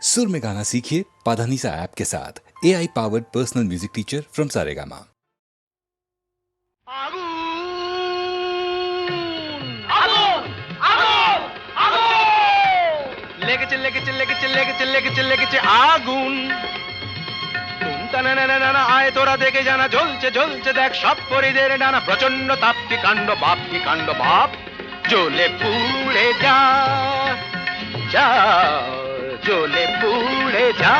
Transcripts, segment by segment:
सुर में गाना सीखिए पाधानीसा ऐप के साथ। AI powered personal music teacher from Saregama. আগুন আয় তোরা দেখে জানা জ্বলছে জ্বলছে দেখ সব পরিদের ডানা প্রচন্ড তাপ কি কাণ্ড বাপ কি কাণ্ড বাপ জ্বলে পুড়ে যা যা জ্বলে পুড়ে যা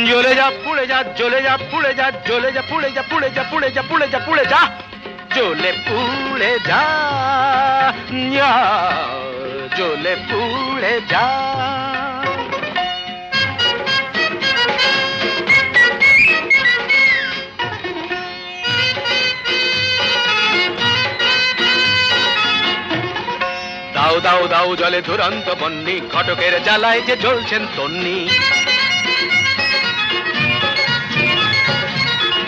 জ্বলে যা পুড়ে যা জ্বলে যা পুড়ে যা জ্বলে যা পুড়ে যা পুড়ে যা পুড়ে যা পুড়ে যা পুড়ে যা জ্বলে পুড়ে যা জ্বলে পুড়ে যা দাও দাও দাও জলে দুরন্ত বন্যি ঘটকের জ্বালায় যে জ্বলছেন তন্নি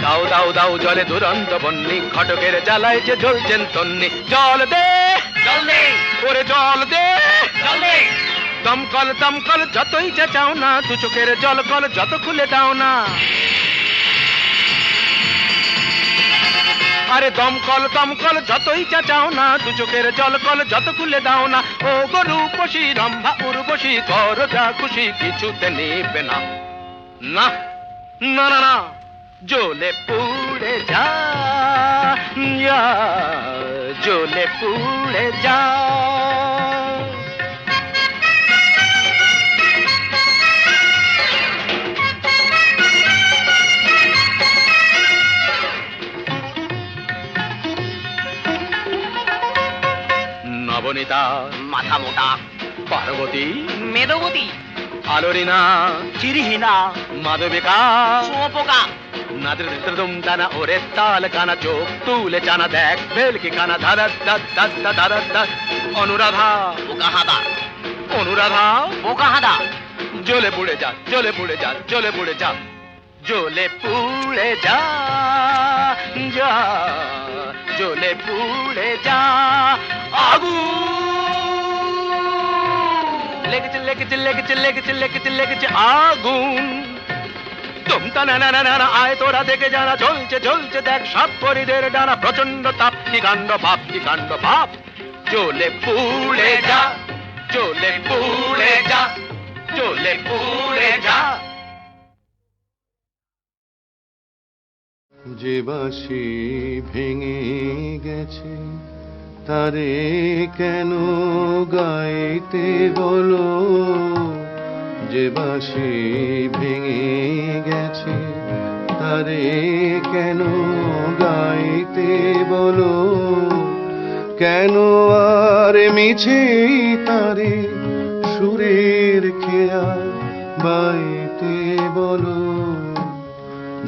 দাও দাও দাও জলে দুরন্ত বন্যি ঘটকের জ্বালায় যে জ্বলছেন তন্নি জল দে জল দে ওরে জল দে জল দে দমকল দমকল যতই চাও না দু চোখের জল কল যত খুলে দাও না আরে দমকল দমকল যতই চাও না দু চোখের জল কল যত খুলে দাও না ও গরু পশি রম্ভা উর্বশী কর যা খুশি কিছুতে নেবে না না না না না জ্বলে পুড়ে যা জ্বলে পুড়ে যা নবনীতা মাথা মোটা পার্বতী মেদবতী আলোরিনা চিরহীনা মাধবিকা শুঁয়োপোকা নাদৃতম দানা ওরে তাল কানা চোখ তুলে জানা দেখ ভেলকি কানা ধারা দাদা ধারা অনুরাধা বোকাহাদা অনুরাধা বোকাহাদা জ্বলে পুড়ে যা জ্বলে পুড়ে যা জ্বলে পুড়ে যা জ্বলে পুড়ে যা যা জ্বলে পুড়ে যা আগুন লেগেছে লেগেছে লেগেছে লেগেছে লেগেছে লেগেছে আগুন তুমতা না না না আয় তোরা দেখে জানা জ্বলছে জ্বলছে দেখ সব পরিদের ডানা প্রচন্ড তাপ কি কাণ্ড বাপ কি কাণ্ড বাপ জ্বলে পুড়ে যা জ্বলে পুড়ে যা জ্বলে পুড়ে যা যে বাঁশি ভেঙে গেছে তারে কেন গাইতে বলো যে বাঁশি ভেঙে গেছে তারে কেন গাইতে বলো কেন আর মিছে তারে সুরের খেয়া বাইতে বলো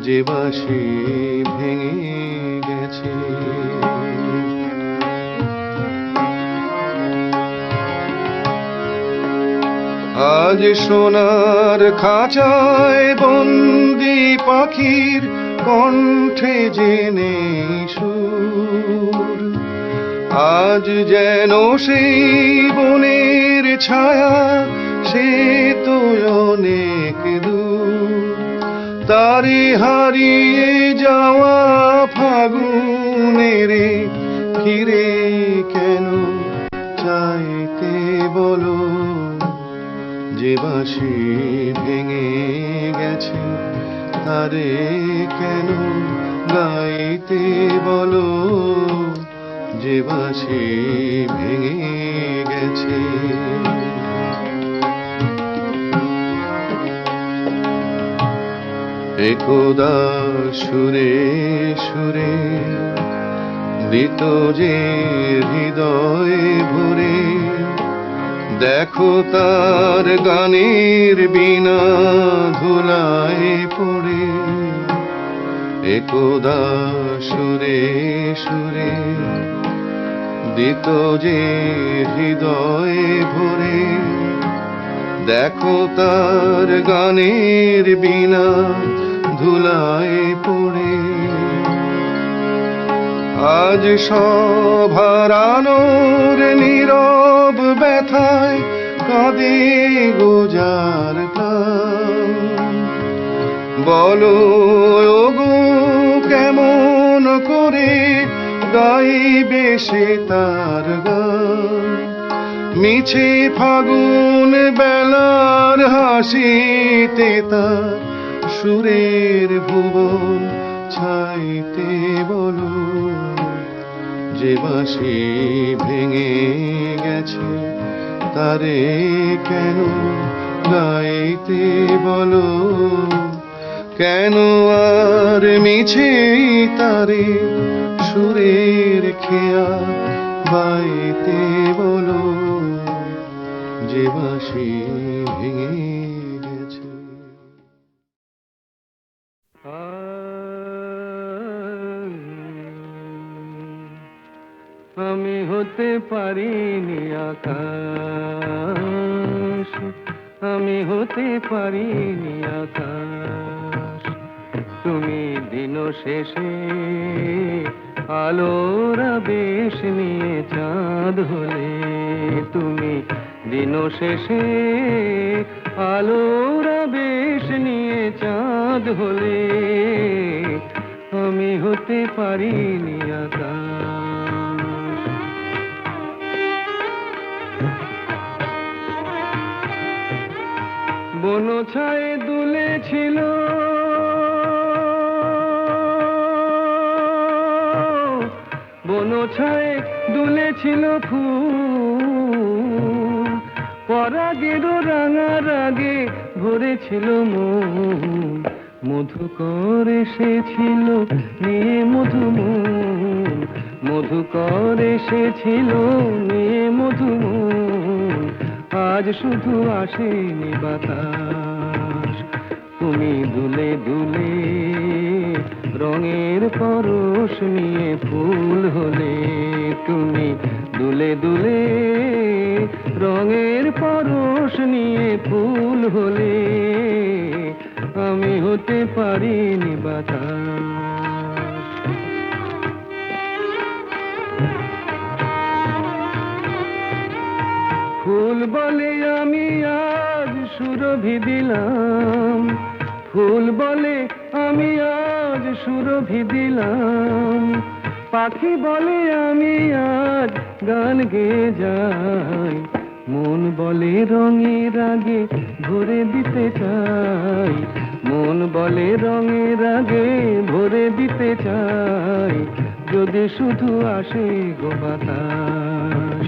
যে বাঁশি ভেঙে গেছে আজ সোনার খাঁচায় বন্দি পাখির কণ্ঠে জেনে সুর আজ যেন সেই বনের ছায়া সে তো অনেক দূর তারে হারিয়ে যাওয়া ফাগুনের ফিরে কেন চাইতে বলো যে বাঁশি ভেঙে গেছে তারে কেন গাইতে বলো যে বাঁশি ভেঙে গেছে একদা সুরে সুরে দিত যে হৃদয় ভরে দেখো তার গানের বিনা ধুলায় পড়ে একদা সুরে সুরে দিত যে হৃদয় ভরে দেখো তার গানের বিনা ধুলায় পড়ে আজ সব হারানোর নীরব ব্যথায় কাঁদে গোজার প্রাণ। বলো ওগো কেমন করে গাইবে সে তার গান, মিছে ফাগুন বেলার হাসিতে তার সুরের ভুবন ছাইতে। বলো যে বাঁশি ভেঙে গেছে তারে কেন গাইতে। বলো কেন আর মিছে তারে সুরের খেয়া বাইতে। বলো যে বাঁশি ভেঙে গেছে। আমি হতে পারিনি আকাশ, আমি হতে পারিনি আকাশ। তুমি দিন শেষে আলোর আবেশ নিয়ে চাঁদ হলে, তুমি দিন শেষে আলোর আবেশ নিয়ে চাঁদ হলে। আমি হতে পারিনি আকাশ। বন ছায়ে দুলেছিল বন ছায়ে দুলেছিল ফুল, পরাগের রাঙা রাগে ভরেছিল মন। মধুকর এসেছিল নিয়ে মধুমন, মধুকর এসেছিল নিয়ে মধুমন। আজ শুধু আসেনি বাতাস, তুমি দুলে দুলে রঙের পরশ নিয়ে ফুল হলে। তুমি দুলে দুলে রঙের পরশ নিয়ে ফুল হলে। আমি হতে পারিনি বাতাস। ফুল বলে আমি আজ সুরভি দিলাম, ফুল বলে আমি আজ সুরভি দিলাম। পাখি বলে আমি আজ গান গেয়ে যাই, মন বলে রঙের আগে ভরে দিতে চাই। মন বলে রঙের আগে ভরে দিতে চাই, যদি শুধু আসে গো বাতাস।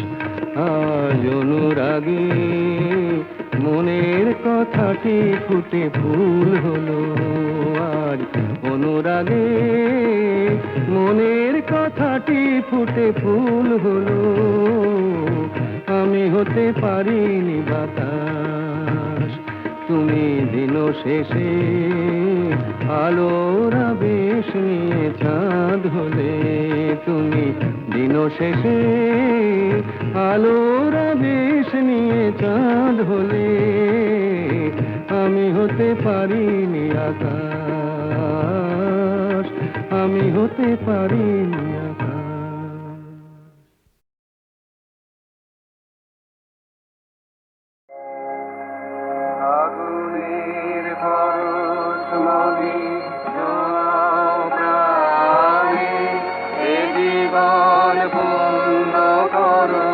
আজ অনুরাগে মনের কথাটি ফুটে ফুল হলো। আজ অনুরাগে মনের কথাটি ফুটে ফুল হলো। আমি হতে পারিনি বাতাস, তুমি দিন শেষে আলোর আবেশ নিয়ে চাঁদ হলে। তুমি দিন শেষে আলোর আবেশ নিয়ে চাঁদ হলে। আমি হতে পারিনি আকাশ, আমি হতে পারিনি আকাশ। আগুনের পরশ মনে প্রাণে এ জীবন পূর্ণ করো,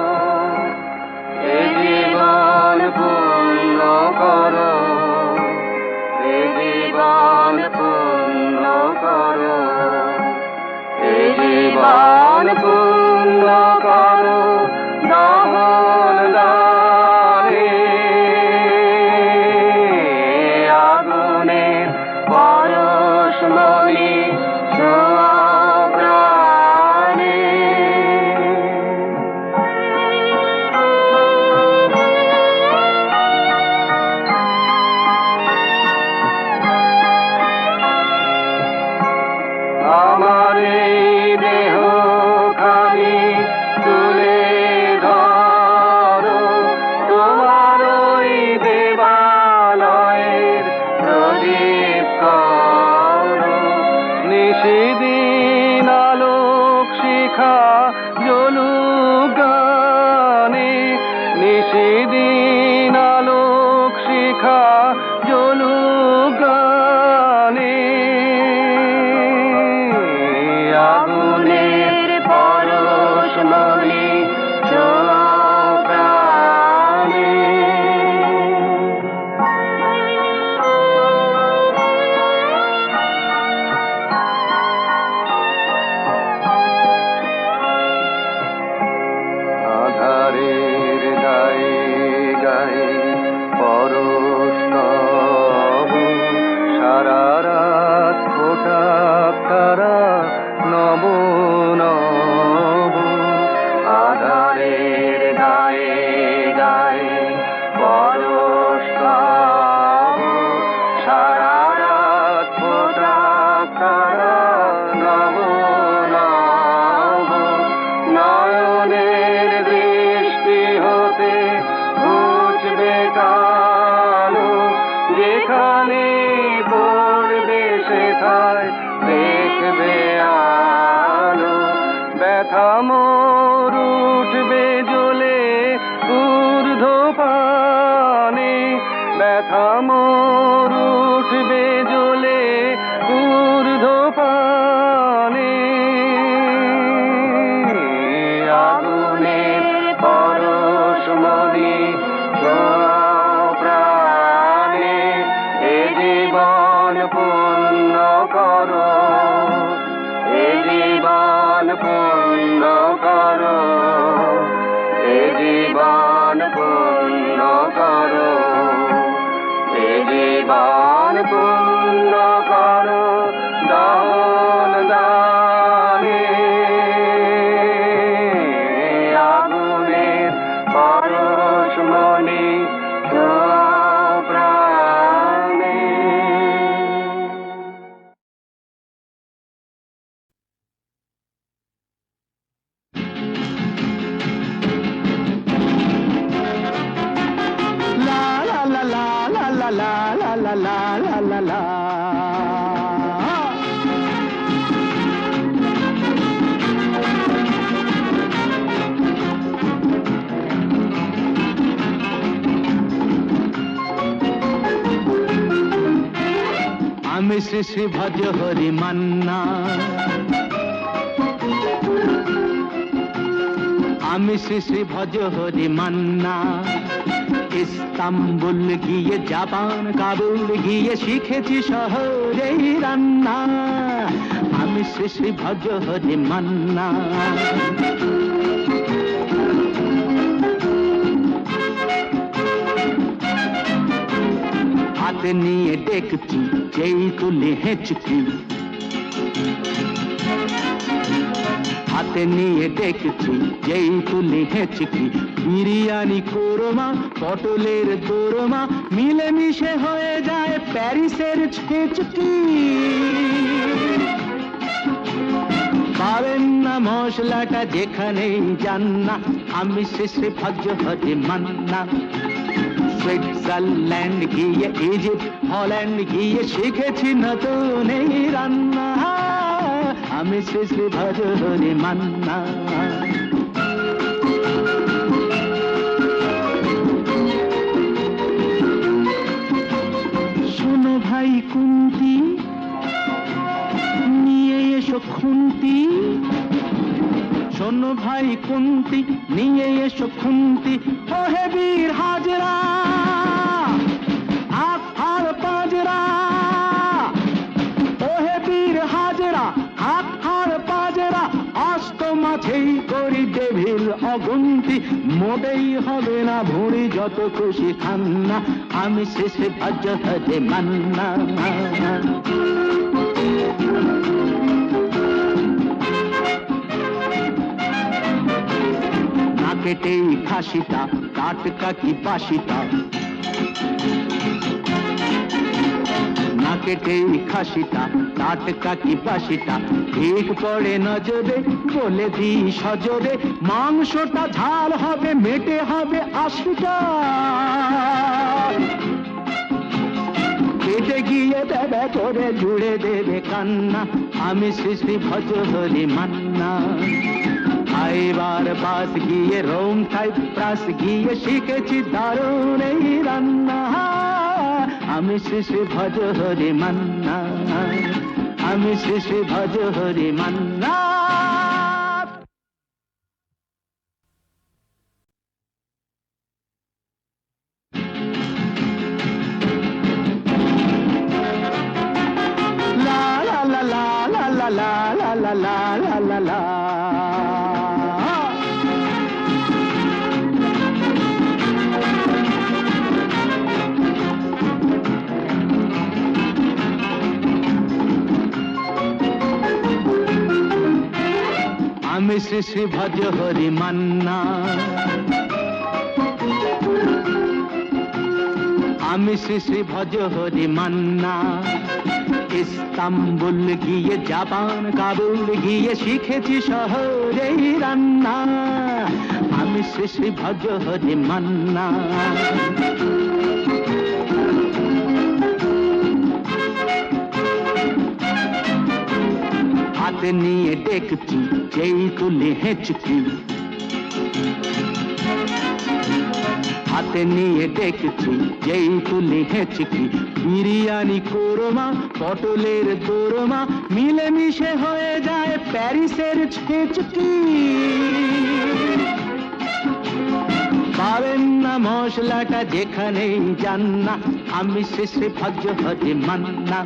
এ জীবন পূর্ণ করো, এ জীবন পূর্ণ করো, এ জীবন শিখা জ্বলুক গানে আগুনের পরশ মনে ছোঁয়াও প্রাণে আধারের গায়ে গায়ে পরশ তব সারা রাত ফোটা তারা নব নব আধারের গায়ে গায়ে পরশ তব সারা রাত ফোটা তারা নব নব নয়নের দৃষ্টি হতে ঘুচবে কালো যেখানে পড়বে সেথায় দেখবে আলো ব্যথা মোর উঠবে জ্বলে ঊর্ধ্ব পানে ব্যথা মোর উঠবে জ্বলে ঊর্ধ্ব পানে আগুনের পরশ মনে ছোঁয়াও প্রাণে এ জীবন পূর্ণ করো এ জীবন পূর্ণ করো এ জীবন পূর্ণ করো এ জীবন পূর্ণ করো দান দানে আগুনের পরশ মনে ছোঁয়াও প্রাণে আমি শ্রী শ্রী ভজ হরি মান্না আমি শ্রী শ্রী ভজ হরি মান্না ইস্তাম্বুল গিয়ে জাপান কাবুল গিয়ে শিখেছি শহরেই রান্না আমি শ্রী শ্রী ভজ হরি মান্না হাতে নিয়ে দেখছি যেই তুলে হেঁচকি হাতে নিয়ে দেখছি যেই তুলে হেঁচকি বিরিয়ানি কোরমা পটলের দোরমা মিলেমিশে হয়ে যায় প্যারিসের ছেচকি পাবেন না মশলাটা যেখানেই যান না আমি শেষে ভজ হরি মান্না সুইজারল্যান্ড গিয়ে ইজিপ্ট হল্যান্ড গিয়ে শিখেছি নতুন এই রান্না আমি শ্রী শ্রী ভজ হরি মান্না শোনো ভাই কুন্তি নিয়ে এসো খুন্তি শোনো ভাই কুন্তি নিয়ে এসো খুন্তি ওহে বীর হাজরা হাত হার পাজরা ওহে বীর হাজরা হাত হার পাজরা অস্ত মাঝেই করি ডেভিল অগুন্তি মোটেই হবে না ভুঁড়ি যত খুশি খান্না আমি শেষে ভজ হরি মান্না কেটেই খাসিটা টাটকা কি বাসিটা না কেটেই খাসিটা টাটকা কি বাসিটা ঠিক পড়ে নজরে বলে দি সজরে মাংসটা ঝাল হবে মেটে হবে 80টা পেটে গিয়ে বেবে করে জুড়ে দেবে কান্না আমি শ্রী শ্রী ভজ হরি মান্না এবার বাস গিয়ে রোম সাইপ্রাস গিয়ে শিখেছি দারুণ এই রান্না আমি শ্রী শ্রী ভজ হরি মান্না, আমি শ্রী শ্রী ভজ হরি মান্না। লা লা লা লা লা লা লা লা লা লা লা লা। আমি শ্রী শ্রী ভজ হরি মান্না, আমি শ্রী শ্রী ভজ হরি মান্না। ইস্তাম্বুল গিয়ে জাপান কাবুল গিয়ে শিখেছি শহরেই রান্না। আমি শ্রী শ্রী ভজ হরি মান্না। হাতে নিয়ে দেখছি যেই তুলি হেঁচকি, হাতে নিয়ে দেখছি যেই তুলি হেঁচকি। বিরিয়ানি কোরমা পটলের দোরমা মিলেমিশে হয়ে যায় প্যারিসের ছেচকি। পাবেন না মশলাটা যেখানেই যান না। আমি শ্রী শ্রী ভজ হরি মান্না।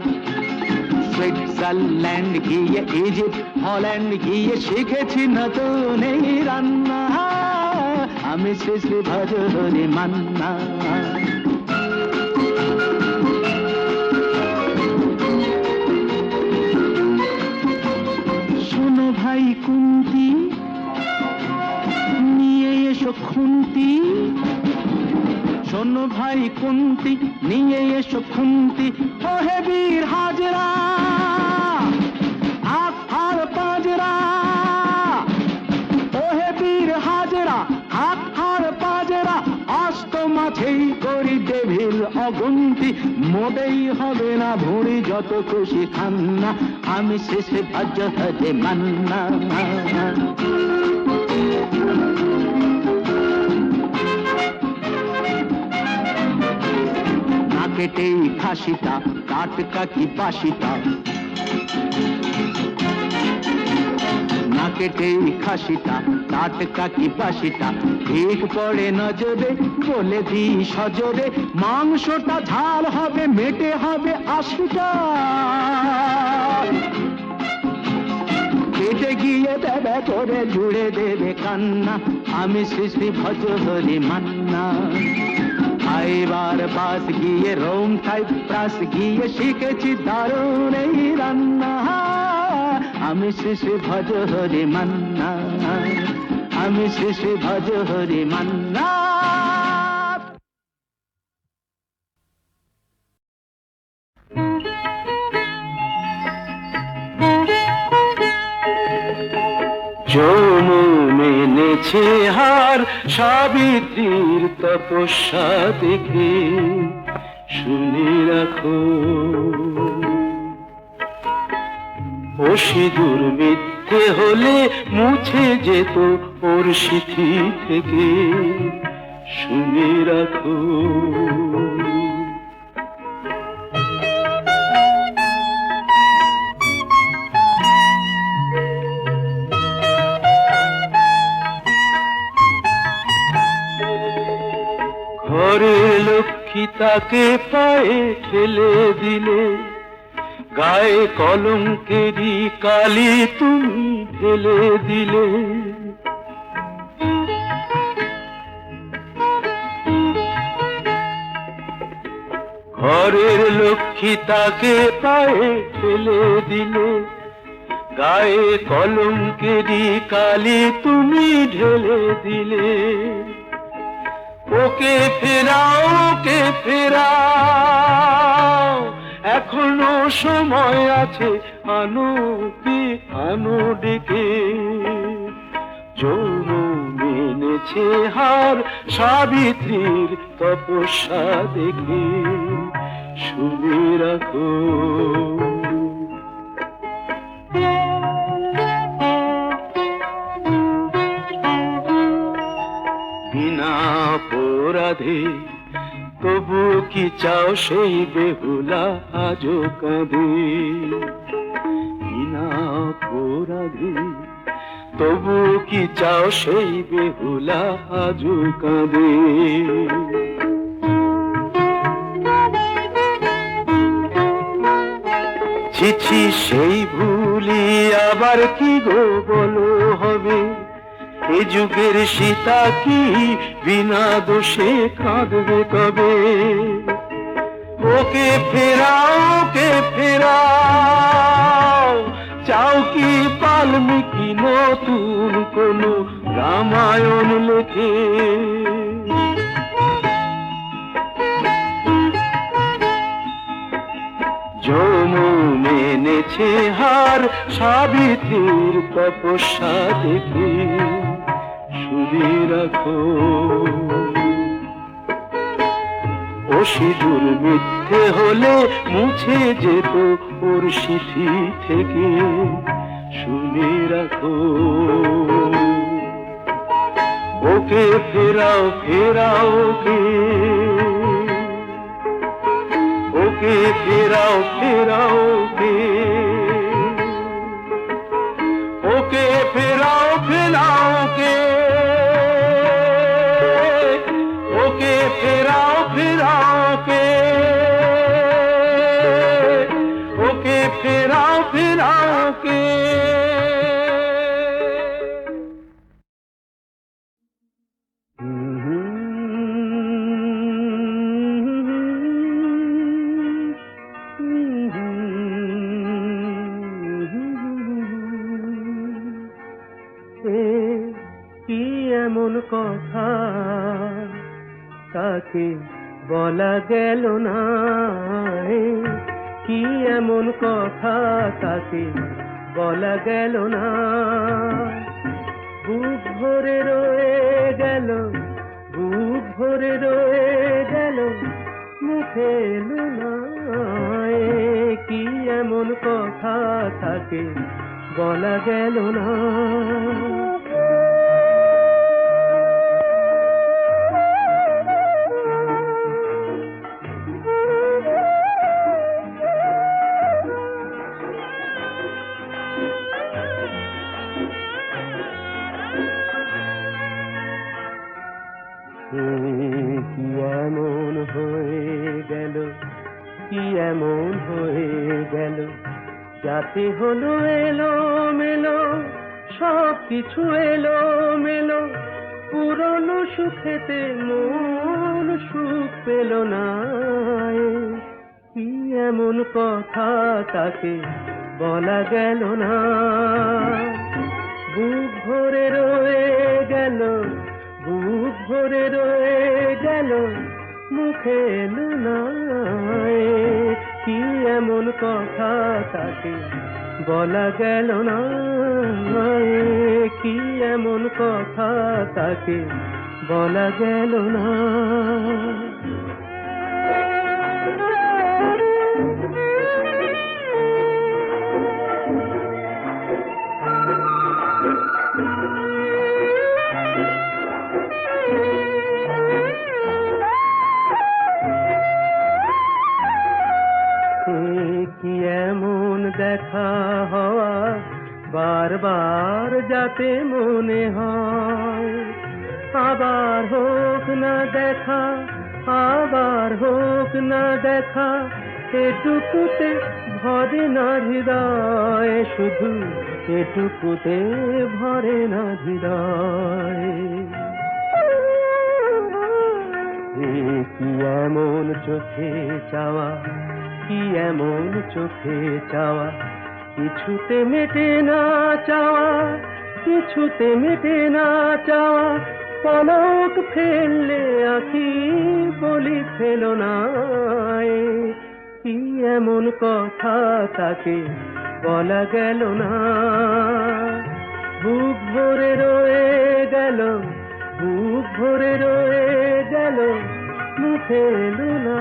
সুইজারল্যান্ড গিয়ে ইজিপ্ট হল্যান্ড গিয়ে শিখেছি নতুন এই রান্না। আমি শ্রী শ্রী ভজ হরি মান্না। শোনো ভাই কুন্তি, নিয়ে এসো খুন্তি। শোনো ভাই কুন্তি, নিয়ে এসো খুন্তি। ওহে বীর হাজরা হাত হার পাজরা, ওহে বীর হাজরা হাত হার পাজরা। অস্ত মাঝেই করি ডেভিল অগুন্তি, মোটেই হবে না ভুঁড়ি যত খুশি খান্না। আমি শেষে ভজ হরি মান্না। কেটেই খাসিটা টাটকা কি বাসিটা, না কেটেই খাসিটা টাটকা কি বাসিটা। ঠিক পড়ে নজরে বলে দি সজরে, মাংসটা ঝাল হবে মেটে হবে 80টা। কেটে গিয়ে দেবে করে জুড়ে দেবে কান্না। আমি শ্রী শ্রী ভজ হরি মান্না। এবার পাস গিয়ে রোম সাইপ্রাস গিয়ে শিখেছি দারুণ এই রান্না। আমি শ্রী শ্রী ভজ হরি মান্না, আমি শ্রী শ্রী ভজ হরি মান্না। যৌন মেনেছে হার সাবিত্রীর তপস্যা দেখে, শুনে রাখো ও সিঁদুর মিথ্যে হলে মুছে যেত ওর সিথি থেকে, শুনে রাখো। ঘরের লক্ষ্মী তাকে পায়ে ঠেলে দিলে, গায়ে কলঙ্কেরই কালি তুমি ঢেলে দিলে। ঘরের লক্ষ্মী তাকে পায়ে ঠেলে দিলে, গায়ে কলঙ্কেরই কালি তুমি ঢেলে দিলে। ওকে ফেরাও, ওকে ফেরাও, এখনো সময় আছে, আনো কি আনো ডেকে। যৌন মেনেছে হার সাবিত্রীর তপস্যা দেখে, শুনে রাখো। বিনা অপরাধে তবু কি চাও চাও সেই বেহুলা আজও কাঁদে বিনা অপরাধে তবু কি চাও সেই বেহুলা আজও কাঁদে চিঠি সেই ভুলি আবার কি গো বলো হবে এ যুগের সীতা কি বিনা দোষে কাঁদবে কবে ওকে ফেরাও চাও কি বাল্মীকি নতুন কোন রামায়ণ লেখে যমুন এনেছে হার সাবিত্রীর তপস্যা দেখে শুনে রাখো ও সিঁদুর মিথ্যে হলে মুছে যেত ওর সিঁথি থেকে শুনে রাখো ওকে ফেরাও ওকে ফেরাও কে ওকে ফেরাও কে ওকে ফেরাও কে ওকে ফেরাও কে কি এমন কথা তাকে বলা গেল না কি এমন কথা তাকে বলা গেল না বুক ভরে রয়ে গেল মুখে এলো না কি এমন কথা তাকে বলা গেল না কি এমন হয়ে গেল যাতে হলো এলো মেলো সব কিছু এলো মেলো পুরনো সুখেতে মন সুখ পেল না কি এমন কথা তাকে বলা গেল না বুক ভরে রয়ে গেল মুখে এলো না কি এমন কথা তাকে বলা গেল না কি এমন কথা তাকে বলা গেল না কি এমন দেখা হওয়া বারবার যাতে মনে হয় আবার হোক না দেখা এটুকুতে ভরে না হৃদয় শুধু এটুকুতে ভরে না হৃদয় কি এমন চোখে চাওয়া কি এমন চোখে চাওয়া কিছুতে মেটে না চাওয়া পলক ফেললে আখি বলি ফেল না কি এমন কথা তাকে বলা গেল না বুক ভরে রয়ে গেল মুখে এলো না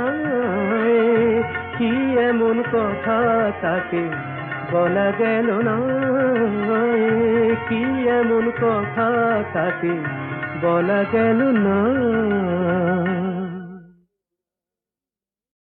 কি এমন কথা তাকে বলা গেল না কি এমন কথা তাকে বলা গেল না